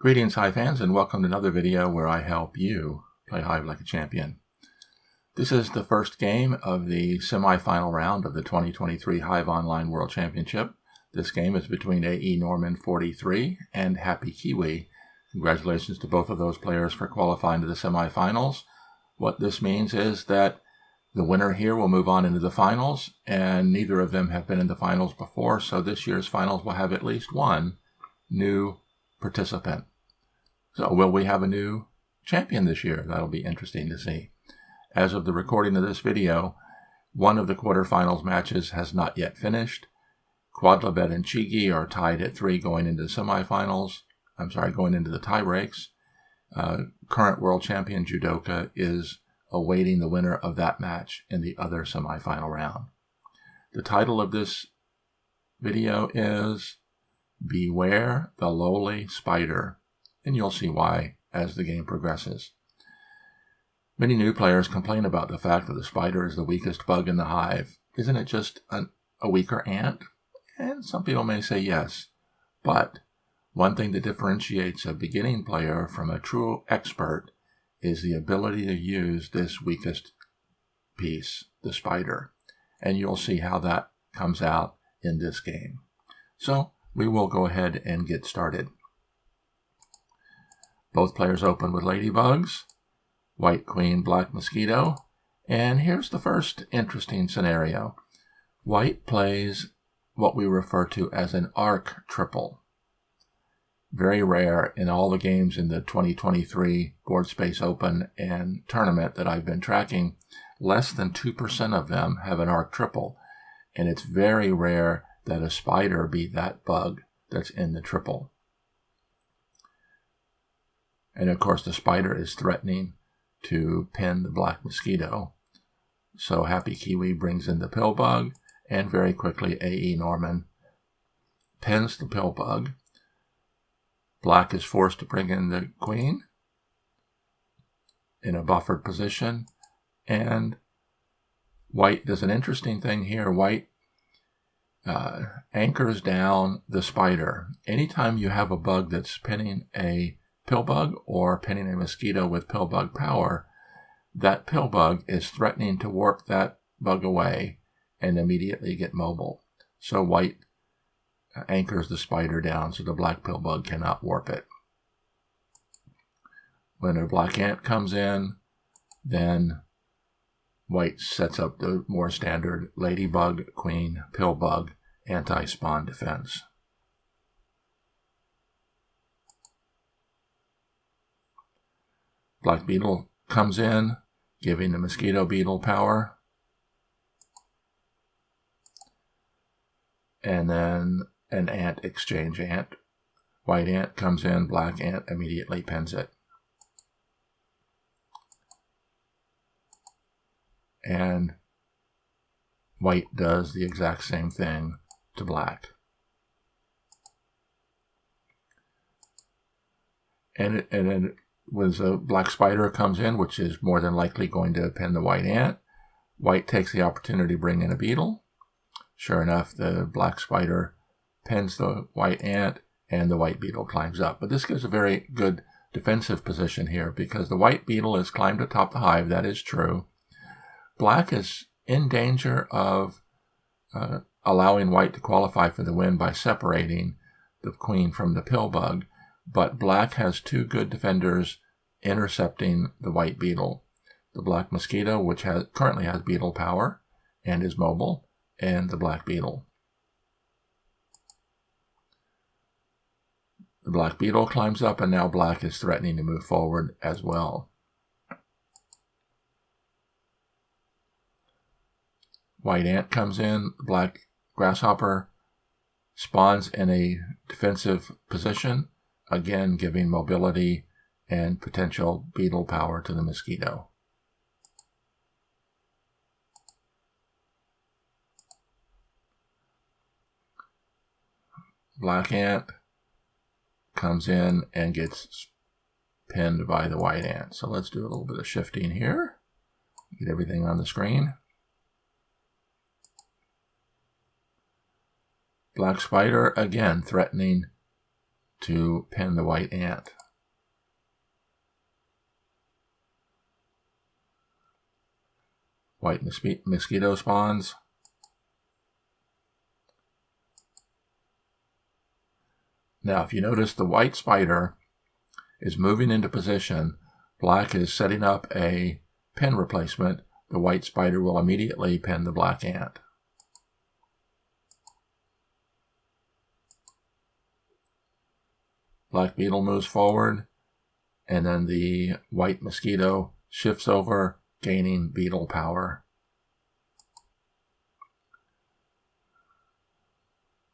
Greetings, Hive fans, and welcome to another video where I help you play Hive like a champion. This is the first game of the semi-final round of the 2023 Hive Online World Championship. This game is between AE Norman 43 and HappyKiwi. Congratulations to both of those players for qualifying to the semi-finals. What this means is that the winner here will move on into the finals, and neither of them have been in the finals before, so this year's finals will have at least one new participant. So will we have a new champion this year? That'll be interesting to see. As of the recording of this video, one of the quarterfinals matches has not yet finished. Quadlabet and Chigi are tied at 3 going into the semifinals. Going into the tie breaks. Current world champion Judoka is awaiting the winner of that match in the other semifinal round. The title of this video is Beware the Lowly Spider, and you'll see why as the game progresses. Many new players complain about the fact that the spider is the weakest bug in the hive. Isn't it just a weaker ant? And some people may say yes, but one thing that differentiates a beginning player from a true expert is the ability to use this weakest piece, the spider, and you'll see how that comes out in this game. So we will go ahead and get started. Both players open with ladybugs, white queen, black mosquito, and here's the first interesting scenario. White plays what we refer to as an arc triple. Very rare in all the games in the 2023 Board Space Open and tournament that I've been tracking. Less than 2% of them have an arc triple, and it's very rare that a spider be that bug that's in the triple. And of course the spider is threatening to pin the black mosquito. So HappyKiwi brings in the pill bug, and very quickly AE Norman pins the pill bug. Black is forced to bring in the queen in a buffered position, and white does an interesting thing here. White anchors down the spider. Anytime you have a bug that's pinning a pill bug or pinning a mosquito with pill bug power, that pill bug is threatening to warp that bug away and immediately get mobile. So white anchors the spider down so the black pill bug cannot warp it. When a black ant comes in, then white sets up the more standard ladybug, queen, pill bug, anti-spawn defense. Black beetle comes in, giving the mosquito beetle power. And then an ant exchange ant. White ant comes in, black ant immediately pins it. And white does the exact same thing to black. And then when a black spider comes in, which is more than likely going to pin the white ant, white takes the opportunity to bring in a beetle. Sure enough, the black spider pins the white ant, and the white beetle climbs up. But this gives a very good defensive position here, because the white beetle has climbed atop the hive. That is true. Black is in danger of allowing white to qualify for the win by separating the queen from the pill bug, but black has 2 good defenders intercepting the white beetle. The black mosquito, which currently has beetle power and is mobile, and the black beetle. The black beetle climbs up, and now black is threatening to move forward as well. White ant comes in, black grasshopper spawns in a defensive position, again giving mobility and potential beetle power to the mosquito. Black ant comes in and gets pinned by the white ant. So let's do a little bit of shifting here. Get everything on the screen. Black spider, again, threatening to pin the white ant. White mosquito spawns. Now, if you notice, the white spider is moving into position. Black is setting up a pin replacement. The white spider will immediately pin the black ant. Black beetle moves forward, and then the white mosquito shifts over, gaining beetle power.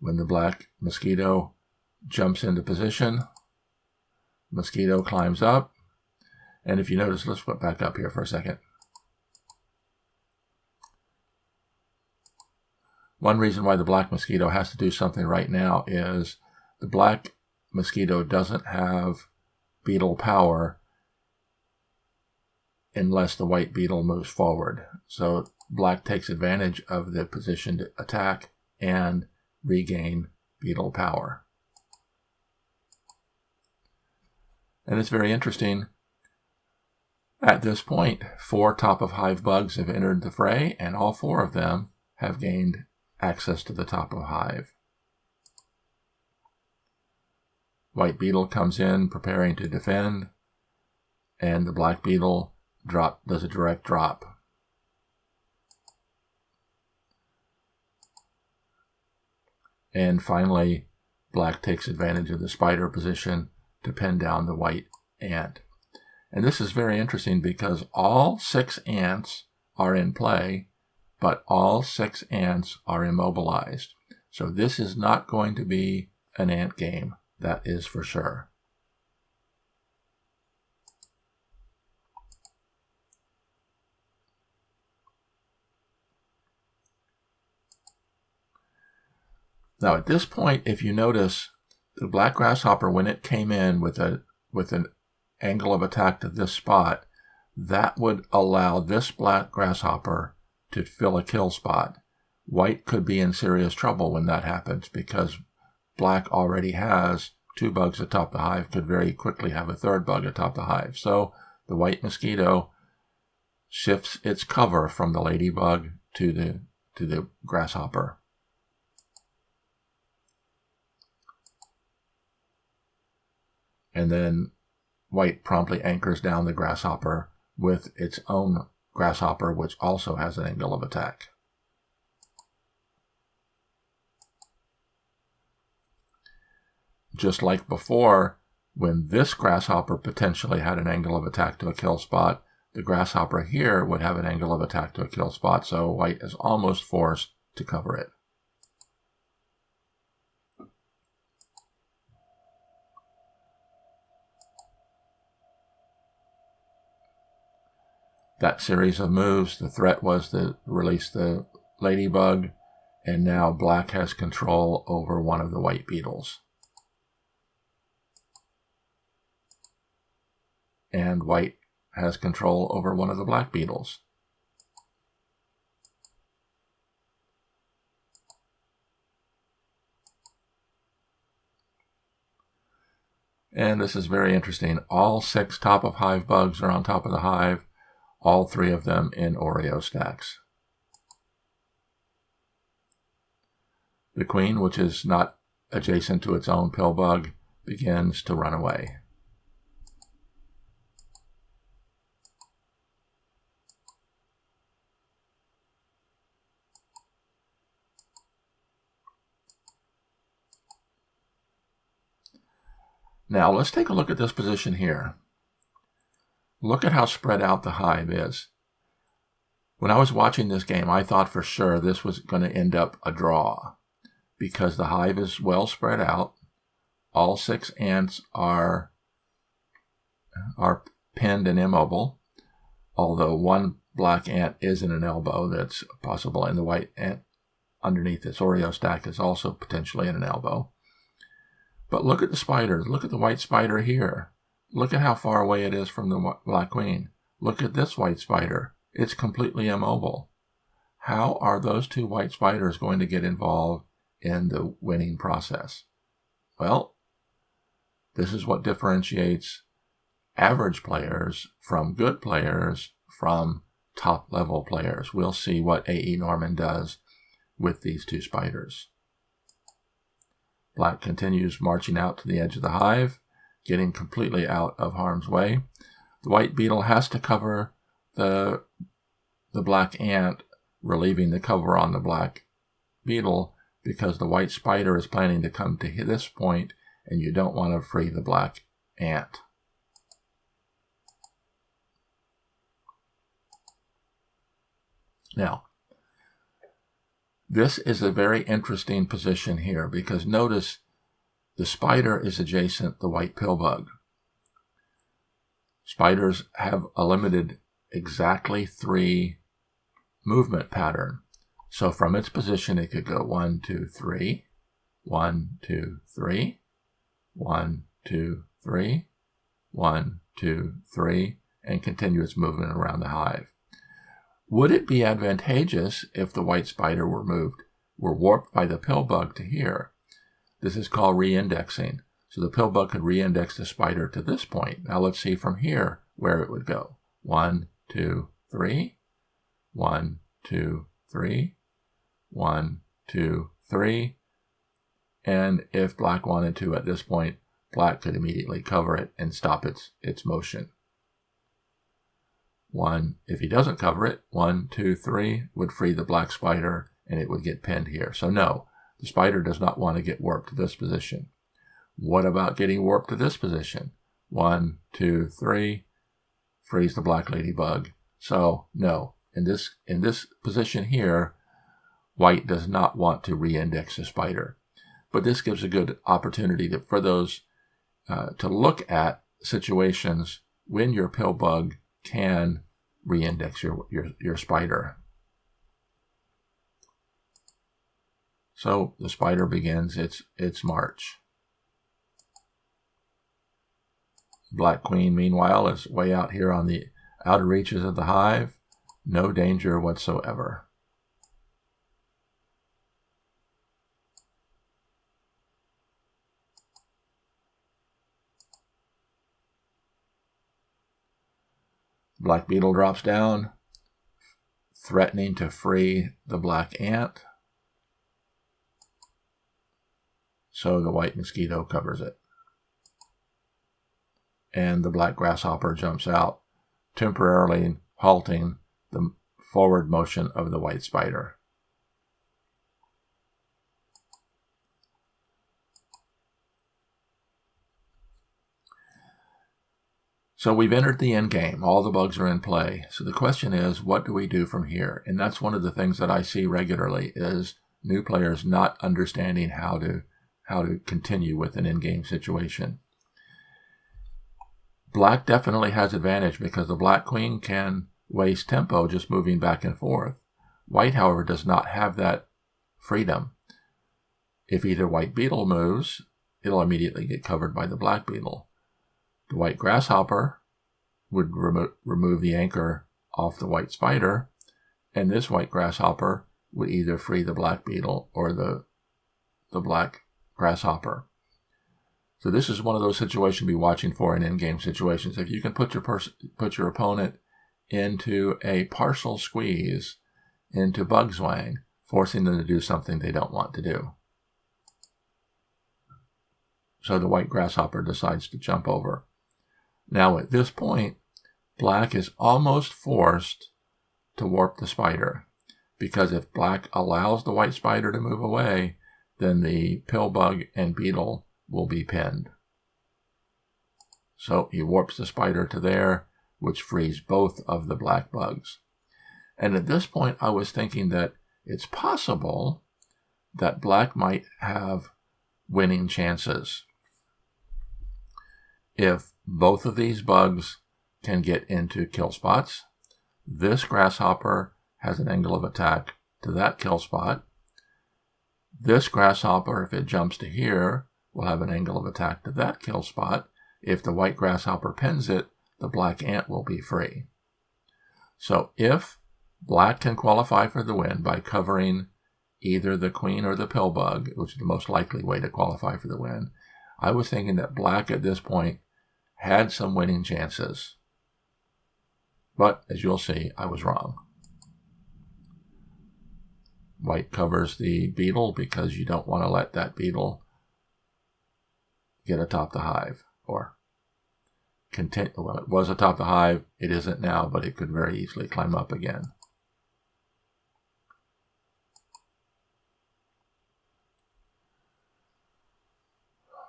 When the black mosquito jumps into position, mosquito climbs up, and if you notice, let's put back up here for a second. One reason why the black mosquito has to do something right now is the black mosquito doesn't have beetle power unless the white beetle moves forward. So black takes advantage of the position to attack and regain beetle power. And it's very interesting. At this point, 4 top of hive bugs have entered the fray, and all 4 of them have gained access to the top of hive. White beetle comes in preparing to defend, and the black beetle does a direct drop. And finally, black takes advantage of the spider position to pin down the white ant. And this is very interesting because all 6 ants are in play, but all 6 ants are immobilized. So this is not going to be an ant game. That is for sure. Now at this point, if you notice, the black grasshopper, when it came in with an angle of attack to this spot, that would allow this black grasshopper to fill a kill spot. White could be in serious trouble when that happens because black already has 2 bugs atop the hive, could very quickly have a 3rd bug atop the hive. So the white mosquito shifts its cover from the ladybug to the grasshopper. And then white promptly anchors down the grasshopper with its own grasshopper, which also has an angle of attack. Just like before, when this grasshopper potentially had an angle of attack to a kill spot, the grasshopper here would have an angle of attack to a kill spot, so white is almost forced to cover it. That series of moves, the threat was to release the ladybug, and now black has control over one of the white beetles. And white has control over one of the black beetles. And this is very interesting. All 6 top of hive bugs are on top of the hive, all 3 of them in Oreo stacks. The queen, which is not adjacent to its own pill bug, begins to run away. Now let's take a look at this position here. Look at how spread out the hive is. When I was watching this game, I thought for sure this was going to end up a draw because the hive is well spread out. All 6 ants are pinned and immobile, although one black ant is in an elbow that's possible, and the white ant underneath its Oreo stack is also potentially in an elbow. But look at the spiders. Look at the white spider here. Look at how far away it is from the black queen. Look at this white spider. It's completely immobile. How are those 2 white spiders going to get involved in the winning process? Well, This is what differentiates average players from good players from top-level players. We'll see what A.E. Norman does with these two spiders. Black continues marching out to the edge of the hive, getting completely out of harm's way. The white beetle has to cover the black ant, relieving the cover on the black beetle, because the white spider is planning to come to this point, and you don't want to free the black ant. Now, this is a very interesting position here, because notice the spider is adjacent the white pill bug. Spiders have a limited exactly 3 movement pattern. So from its position, it could go 1, 2, 3, 1, 2, 3, 1, 2, 3, 1, 2, 3, and continue its movement around the hive. Would it be advantageous if the white spider were warped by the pill bug to here? This is called re-indexing. So the pill bug could re-index the spider to this point. Now let's see from here where it would go. 1, 2, 3, 1, 2, 3, 1, 2, 3. And if black wanted to at this point, black could immediately cover it and stop its motion. 1, if he doesn't cover it, 1, 2, 3 would free the black spider and it would get pinned here. So no, the spider does not want to get warped to this position. What about getting warped to this position? 1, 2, 3, frees the black ladybug. So no, in this position here, white does not want to re-index the spider. But this gives a good opportunity for those to look at situations when your pill bug can re-index your spider. So the spider begins its march. Black queen, meanwhile, is way out here on the outer reaches of the hive. No danger whatsoever. Black beetle drops down, threatening to free the black ant. So the white mosquito covers it. And the black grasshopper jumps out, temporarily halting the forward motion of the white spider. So we've entered the end game. All the bugs are in play. So the question is, what do we do from here? And that's one of the things that I see regularly is new players not understanding how to continue with an in-game situation. Black definitely has advantage because the black queen can waste tempo just moving back and forth. White, however, does not have that freedom. If either white beetle moves, it'll immediately get covered by the black beetle. The white grasshopper would remove the anchor off the white spider, and this white grasshopper would either free the black beetle or the black grasshopper. So this is one of those situations to be watching for in in-game situations. If you can put your opponent into a partial squeeze into bug zwang, forcing them to do something they don't want to do. So the white grasshopper decides to jump over. Now at this point, black is almost forced to warp the spider, because if black allows the white spider to move away, then the pill bug and beetle will be pinned. So he warps the spider to there, which frees both of the black bugs. And at this point, I was thinking that it's possible that black might have winning chances. If both of these bugs can get into kill spots, this grasshopper has an angle of attack to that kill spot. This grasshopper, if it jumps to here, will have an angle of attack to that kill spot. If the white grasshopper pins it, the black ant will be free. So if black can qualify for the win by covering either the queen or the pill bug, which is the most likely way to qualify for the win, I was thinking that black at this point had some winning chances. But, as you'll see, I was wrong. White covers the beetle because you don't want to let that beetle get atop the hive. Or, well, it was atop the hive. It isn't now, but it could very easily climb up again.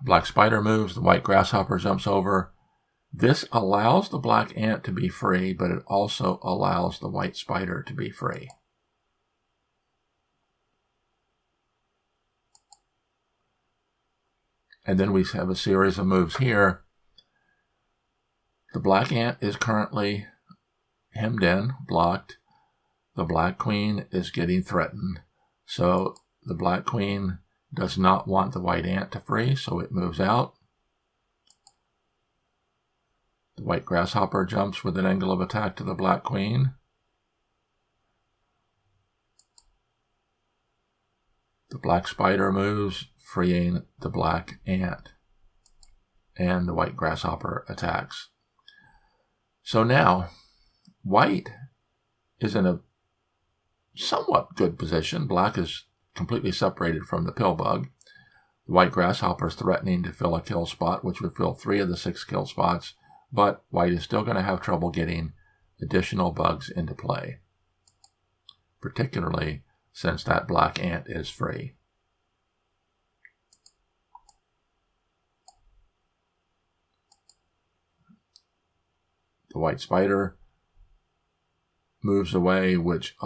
Black spider moves. The white grasshopper jumps over. This allows the black ant to be free, but it also allows the white spider to be free. And then we have a series of moves here. The black ant is currently hemmed in, blocked. The black queen is getting threatened. So the black queen does not want the white ant to free, so it moves out. The white grasshopper jumps with an angle of attack to the black queen. The black spider moves, freeing the black ant. And the white grasshopper attacks. So now, white is in a somewhat good position. Black is completely separated from the pill bug. The white grasshopper is threatening to fill a kill spot, which would fill 3 of the 6 kill spots. But white is still going to have trouble getting additional bugs into play, particularly since that black ant is free. The white spider moves away, which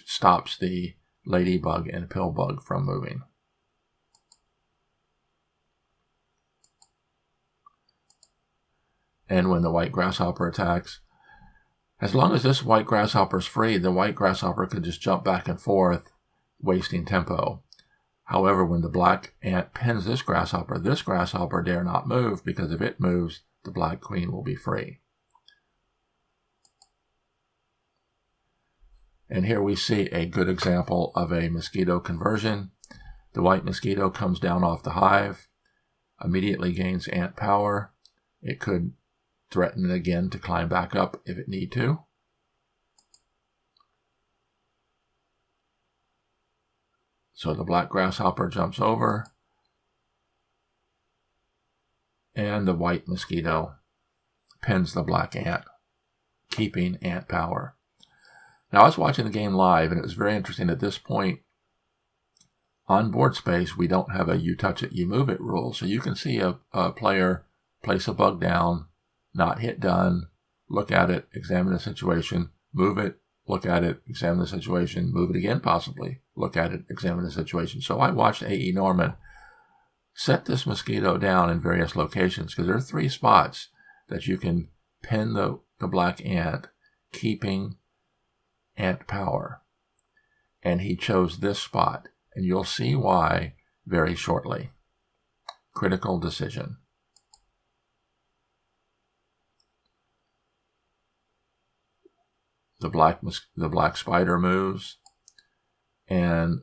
stops the ladybug and pill bug from moving. And when the white grasshopper attacks, as long as this white grasshopper is free, the white grasshopper could just jump back and forth, wasting tempo. However, when the black ant pins this grasshopper dare not move, because if it moves, the black queen will be free. And here we see a good example of a mosquito conversion. The white mosquito comes down off the hive, immediately gains ant power. It could threaten again to climb back up if it need to. So the black grasshopper jumps over, and the white mosquito pins the black ant, keeping ant power. Now, I was watching the game live, and it was very interesting. At this point, on board space, we don't have a you touch it, you move it rule. So you can see a player place a bug down, not hit done, look at it, examine the situation, move it, look at it, examine the situation, move it again possibly, look at it, examine the situation. So I watched A.E. Norman set this mosquito down in various locations, because there are 3 spots that you can pin the black ant, keeping ant power. And he chose this spot, and you'll see why very shortly. Critical decision. The black spider moves, and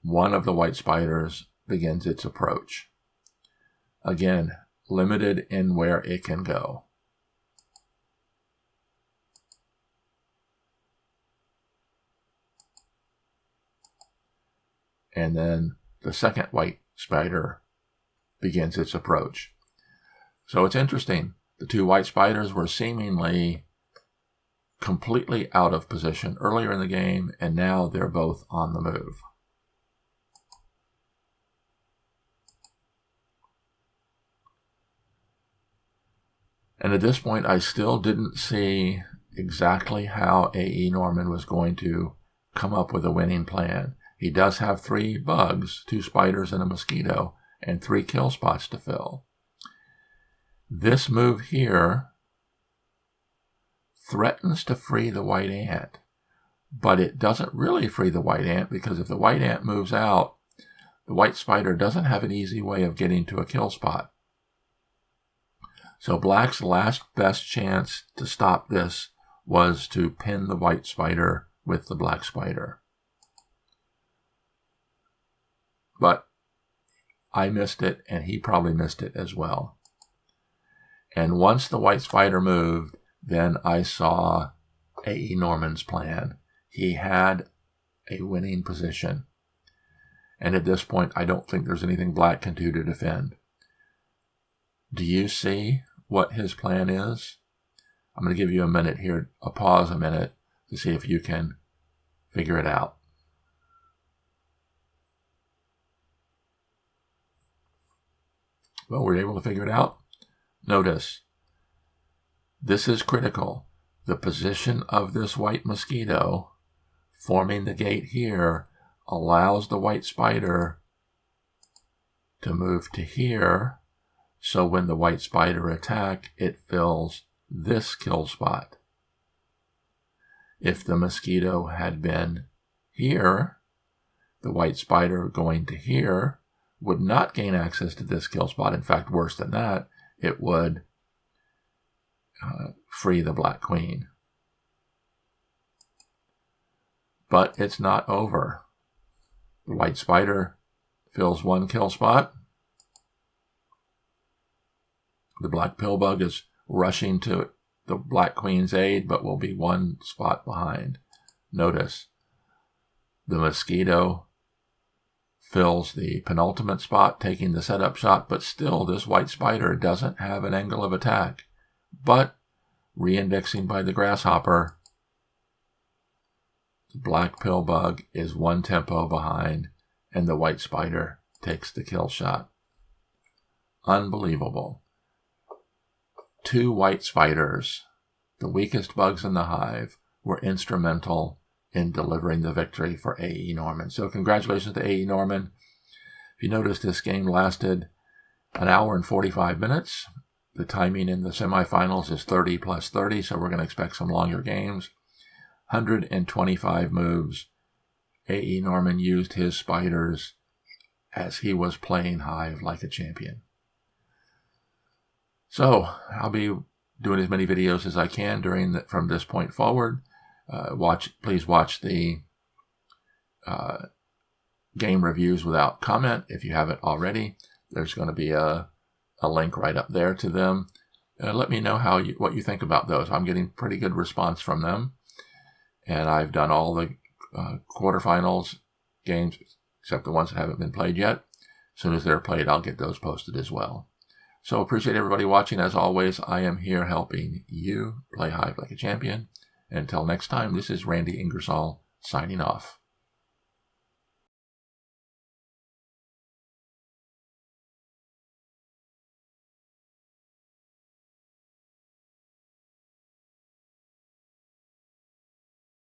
one of the white spiders begins its approach. Again, limited in where it can go. And then the second white spider begins its approach. So it's interesting. The 2 white spiders were seemingly completely out of position earlier in the game, and now they're both on the move. And at this point, I still didn't see exactly how A.E. Norman was going to come up with a winning plan. He does have 3 bugs, 2 spiders and a mosquito, and 3 kill spots to fill. This move here threatens to free the white ant, but it doesn't really free the white ant, because if the white ant moves out, the white spider doesn't have an easy way of getting to a kill spot. So black's last best chance to stop this was to pin the white spider with the black spider. But I missed it, and he probably missed it as well. And once the white spider moved, then I saw A.E. Norman's plan. He had a winning position. And at this point, I don't think there's anything black can do to defend. Do you see what his plan is? I'm going to give you a minute here, a pause a minute, to see if you can figure it out. Well, we're able to figure it out. Notice, this is critical. The position of this white mosquito forming the gate here allows the white spider to move to here, so when the white spider attack, it fills this kill spot. If the mosquito had been here, the white spider going to here would not gain access to this kill spot. In fact, worse than that, it would free the black queen. But it's not over. The white spider fills one kill spot. The black pillbug is rushing to the black queen's aid, but will be one spot behind. Notice, the mosquito fills the penultimate spot, taking the setup shot, but still this white spider doesn't have an angle of attack. But, re-indexing by the grasshopper, the black pillbug is one tempo behind, and the white spider takes the kill shot. Unbelievable. 2 white spiders, the weakest bugs in the hive, were instrumental in delivering the victory for A.E. Norman. So congratulations to A.E. Norman. If you notice, this game lasted an hour and 45 minutes. The timing in the semifinals is 30 plus 30, so we're going to expect some longer games. 125 moves. A.E. Norman used his spiders as he was playing Hive like a champion. So I'll be doing as many videos as I can from this point forward. Please watch the game reviews without comment if you haven't already. There's going to be a link right up there to them. Let me know what you think about those. I'm getting pretty good response from them. And I've done all the quarterfinals games, except the ones that haven't been played yet. As soon as they're played, I'll get those posted as well. So appreciate everybody watching. As always, I am here helping you play Hive like a champion. Until next time, this is Randy Ingersoll signing off.